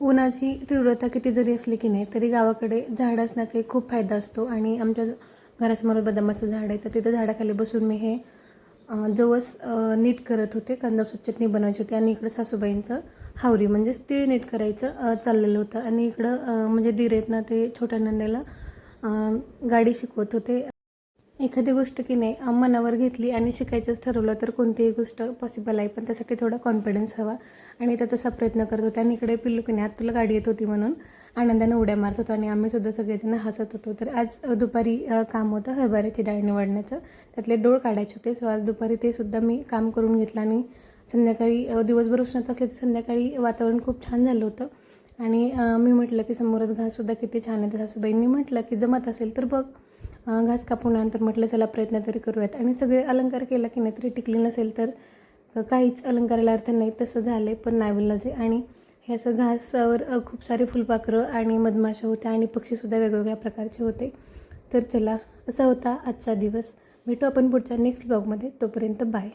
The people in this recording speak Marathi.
उन्हाची तीव्रता किती जरी असली की नाही तरी गावाकडे झाड असण्याचा खूप फायदा असतो. आणि आमच्या घरासमोर बदामाचं झाड आहे, तर तिथं झाडाखाली बसून मी हे जवस नीट करत होते. कांदा चटणी बनवायची होती आणि इकडं सासूबाईंचं हावरी म्हणजेच तीळ नीट करायचं चाललेलं होतं. आणि इकडं म्हणजे दीर आहेत ना, ते छोट्या नंदेला गाडी शिकवत होते. एखादी गोष्ट की नाही मनावर घेतली आणि शिकायचंच ठरवलं तर कोणतीही गोष्ट पॉसिबल आहे, पण त्यासाठी थोडा कॉन्फिडन्स हवा. आणि त्या तसा प्रयत्न करत होते. आणि इकडे पिल्लू की नाही आत तुला गाडी येत होती म्हणून आनंदाने उड्या मारत होतो आणि आम्हीसुद्धा सगळेजण हसत होतो. तर आज दुपारी काम होतं हरभऱ्याची डाळ निवडण्याचं, त्यातले डोळ काढायचे होते. सो आज दुपारी ते सुद्धा मी काम करून घेतलं. आणि संध्याकाळी दिवसभर उष्णता असली तर संध्याकाळी वातावरण खूप छान झालं होतं. आणि मी म्हटलं की समोरच घाससुद्धा किती छान आहे. तर सासूबाईंनी म्हटलं की जमत असेल तर बघ. घास कापून नंतर म्हटलं चला प्रयत्न तरी करूयात. आणि सगळे अलंकार केला की नाही तरी टिकली नसेल तर काहीच अलंकाराला अर्थ नाही, तसं झालं आहे. पण नाईलाज आहे. आणि हे असं घासावर खूप सारे फुलपाखरं आणि मधमाशा होत्या आणि पक्षीसुद्धा वेगवेगळ्या प्रकारचे होते. तर चला, असा होता आजचा दिवस. भेटू आपण पुढच्या नेक्स्ट ब्लॉगमध्ये. तोपर्यंत बाय.